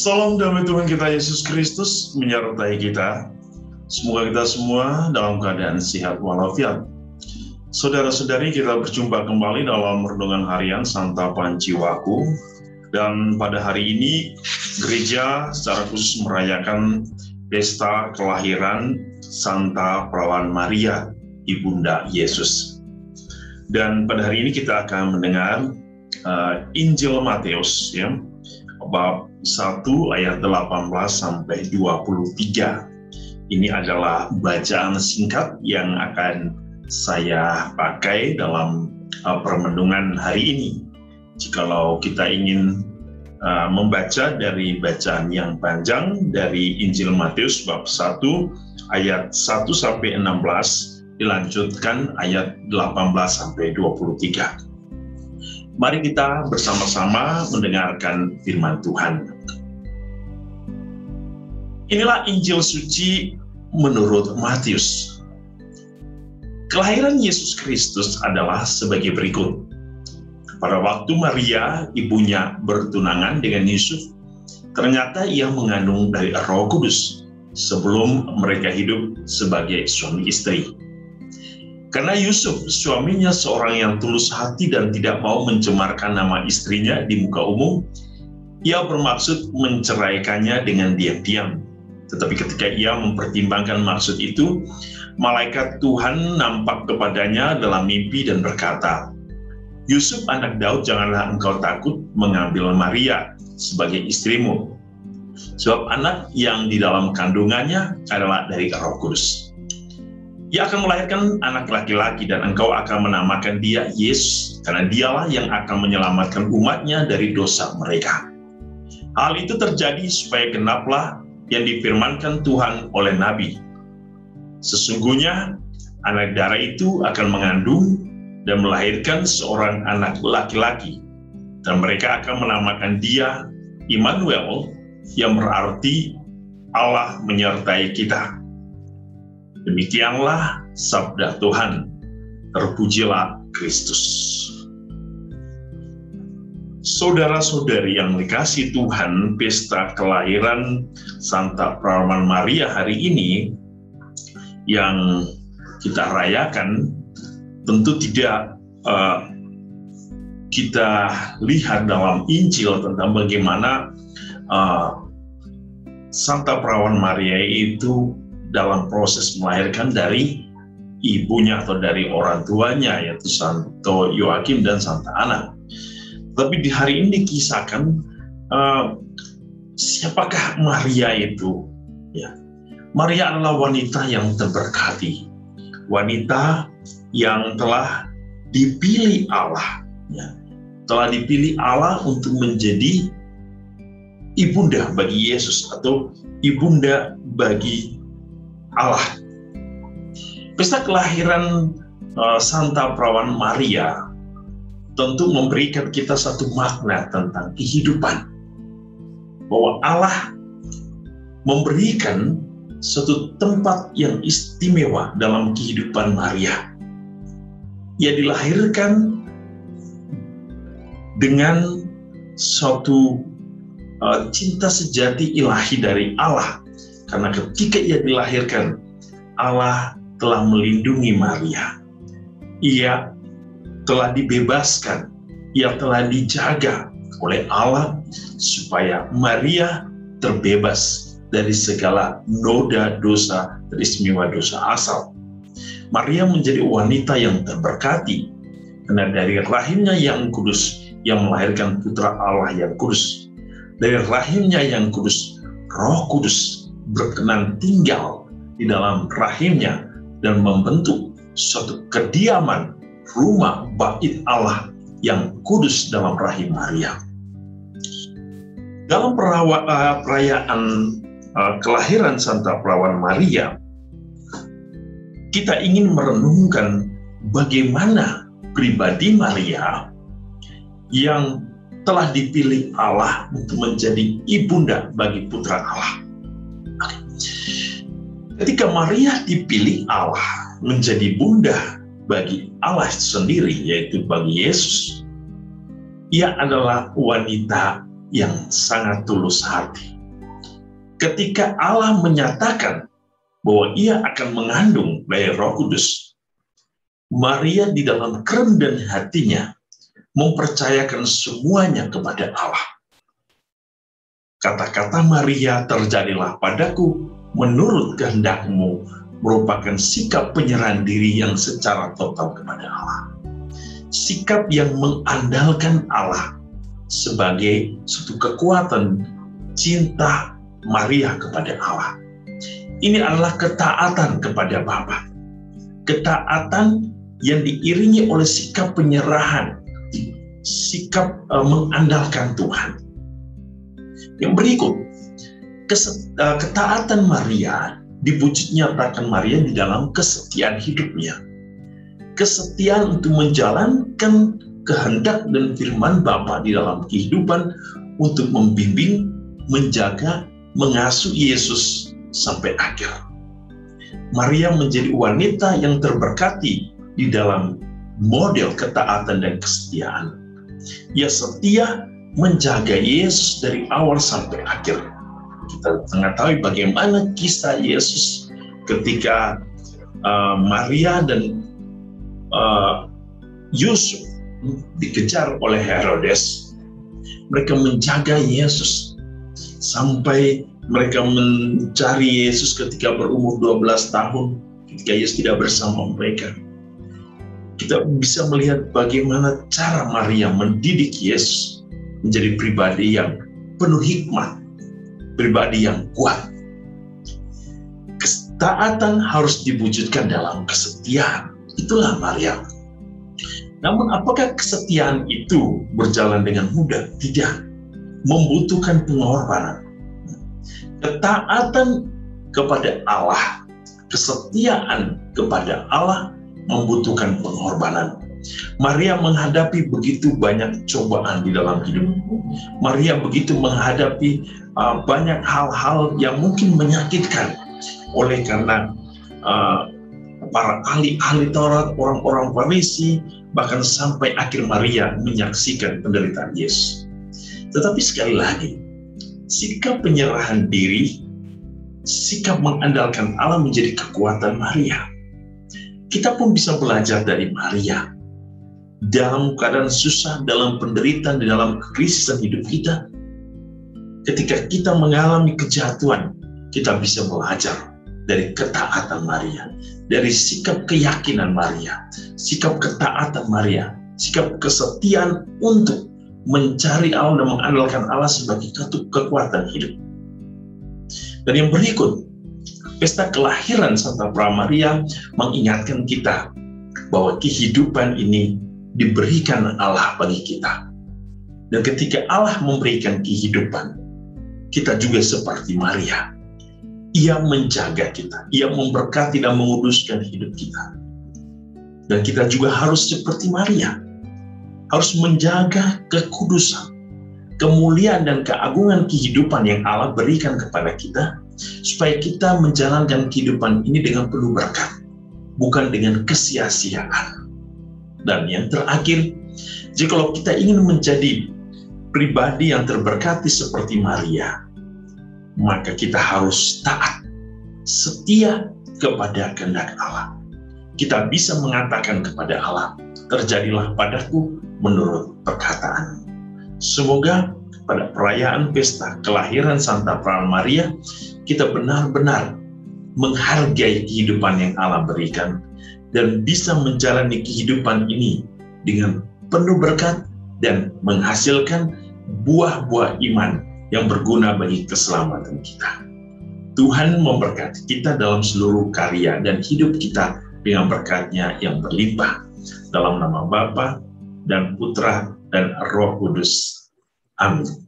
Salam damai Tuhan kita Yesus Kristus menyertai kita. Semoga kita semua dalam keadaan sehat walafiat. Saudara-saudari, kita berjumpa kembali dalam renungan harian Santapan Jiwaku. Dan pada hari ini, gereja secara khusus merayakan pesta kelahiran Santa Perawan Maria, Ibunda Yesus. Dan pada hari ini kita akan mendengar Injil Matius, ya, bab 1 ayat 18 sampai 23. Ini adalah bacaan singkat yang akan saya pakai dalam permenungan hari ini. Jikalau kita ingin membaca dari bacaan yang panjang dari Injil Matius bab 1 ayat 1 sampai 16 dilanjutkan ayat 18 sampai 23. Mari kita bersama-sama mendengarkan firman Tuhan. Inilah Injil suci menurut Matius. Kelahiran Yesus Kristus adalah sebagai berikut. Pada waktu Maria, ibunya, bertunangan dengan Yusuf, ternyata ia mengandung dari Roh Kudus sebelum mereka hidup sebagai suami istri. Karena Yusuf, suaminya seorang yang tulus hati dan tidak mau mencemarkan nama istrinya di muka umum, ia bermaksud menceraikannya dengan diam-diam. Tetapi ketika ia mempertimbangkan maksud itu, malaikat Tuhan nampak kepadanya dalam mimpi dan berkata, "Yusuf anak Daud, janganlah engkau takut mengambil Maria sebagai istrimu, sebab anak yang di dalam kandungannya adalah dari Roh Kudus. Ia akan melahirkan anak laki-laki dan engkau akan menamakan dia Yesus, karena dialah yang akan menyelamatkan umatnya dari dosa mereka." Hal itu terjadi supaya genaplah yang difirmankan Tuhan oleh Nabi. Sesungguhnya anak darah itu akan mengandung dan melahirkan seorang anak laki-laki, dan mereka akan menamakan dia Immanuel, yang berarti Allah menyertai kita. Demikianlah sabda Tuhan. Terpujilah Kristus. Saudara-saudari yang dikasihi Tuhan, pesta kelahiran Santa Perawan Maria hari ini yang kita rayakan tentu tidak kita lihat dalam Injil tentang bagaimana Santa Perawan Maria itu dalam proses melahirkan dari ibunya atau dari orang tuanya, yaitu Santo Yoakim dan Santa Ana. Tapi di hari ini dikisahkan siapakah Maria itu? Ya. Maria adalah wanita yang terberkati, wanita yang telah dipilih Allah, ya. Telah dipilih Allah untuk menjadi ibunda bagi Yesus atau ibunda bagi Allah. Pesta kelahiran Santa Perawan Maria tentu memberikan kita satu makna tentang kehidupan, bahwa Allah memberikan suatu tempat yang istimewa dalam kehidupan Maria. Ia dilahirkan dengan suatu cinta sejati ilahi dari Allah, karena ketika ia dilahirkan, Allah telah melindungi Maria. Ia telah dibebaskan, ia telah dijaga oleh Allah supaya Maria terbebas dari segala noda dosa, teristimewa dosa asal. Maria menjadi wanita yang terberkati, karena dari rahimnya yang kudus, yang melahirkan putra Allah yang kudus. Dari rahimnya yang kudus, Roh Kudus berkenan tinggal di dalam rahimnya dan membentuk suatu kediaman, rumah bait Allah yang kudus dalam rahim Maria. Dalam perayaan kelahiran Santa Perawan Maria, kita ingin merenungkan bagaimana pribadi Maria yang telah dipilih Allah untuk menjadi ibunda bagi putra Allah. Ketika Maria dipilih Allah menjadi bunda bagi Allah sendiri, yaitu bagi Yesus, ia adalah wanita yang sangat tulus hati. ketika Allah menyatakan bahwa ia akan mengandung dari Roh Kudus, Maria di dalam kerendahan hatinya mempercayakan semuanya kepada Allah. Kata-kata Maria, "Terjadilah padaku menurut kehendak-Mu," merupakan sikap penyerahan diri yang secara total kepada Allah. Sikap yang mengandalkan Allah sebagai suatu kekuatan cinta Maria kepada Allah. Ini adalah ketaatan kepada Bapa. Ketaatan yang diiringi oleh sikap penyerahan, sikap mengandalkan Tuhan. Yang berikut, ketaatan Maria diwujud nyatakan Maria di dalam kesetiaan hidupnya. Kesetiaan untuk menjalankan kehendak dan firman Bapa di dalam kehidupan, untuk membimbing, menjaga, mengasuh Yesus sampai akhir. Maria menjadi wanita yang terberkati di dalam model ketaatan dan kesetiaan. Ia setia menjaga Yesus dari awal sampai akhir. Kita mengetahui bagaimana kisah Yesus ketika Maria dan Yusuf dikejar oleh Herodes. Mereka menjaga Yesus sampai mereka mencari Yesus ketika berumur 12 tahun, ketika Yesus tidak bersama mereka. Kita bisa melihat bagaimana cara Maria mendidik Yesus menjadi pribadi yang penuh hikmat, pribadi yang kuat. Ketaatan harus diwujudkan dalam kesetiaan. Itulah Maria. Namun apakah kesetiaan itu berjalan dengan mudah? Tidak. Membutuhkan pengorbanan. Ketaatan kepada Allah, kesetiaan kepada Allah membutuhkan pengorbanan. Maria menghadapi begitu banyak cobaan di dalam hidup. Maria begitu menghadapi banyak hal-hal yang mungkin menyakitkan oleh karena para ahli-ahli Taurat, orang-orang Farisi, bahkan sampai akhir Maria menyaksikan penderitaan Yesus. Tetapi sekali lagi, sikap penyerahan diri, sikap mengandalkan Allah menjadi kekuatan Maria. Kita pun bisa belajar dari Maria. Dalam keadaan susah, dalam penderitaan, di dalam kekrisisan hidup kita, ketika kita mengalami kejatuhan, kita bisa belajar dari ketaatan Maria, dari sikap keyakinan Maria, sikap ketaatan Maria, sikap kesetiaan untuk mencari Allah dan mengandalkan Allah sebagai kekuatan hidup. Dan yang berikut, pesta kelahiran Santa Pramaria mengingatkan kita bahwa kehidupan ini diberikan Allah bagi kita. Dan ketika Allah memberikan kehidupan, kita juga seperti Maria. Ia menjaga kita, ia memberkati dan menguduskan hidup kita. Dan kita juga harus seperti Maria, harus menjaga kekudusan, kemuliaan dan keagungan kehidupan yang Allah berikan kepada kita, supaya kita menjalankan kehidupan ini dengan penuh berkat, bukan dengan kesia-siaan. Dan yang terakhir, jikalau kita ingin menjadi pribadi yang terberkati seperti Maria, maka kita harus taat, setia kepada kehendak Allah. Kita bisa mengatakan kepada Allah, "Terjadilah padaku menurut perkataan." Semoga pada perayaan pesta kelahiran Santa Pramaria, kita benar-benar menghargai kehidupan yang Allah berikan dan bisa menjalani kehidupan ini dengan penuh berkat dan menghasilkan buah-buah iman yang berguna bagi keselamatan kita. Tuhan memberkati kita dalam seluruh karya dan hidup kita dengan berkat-Nya yang berlimpah. Dalam nama Bapa dan Putra dan Roh Kudus. Amin.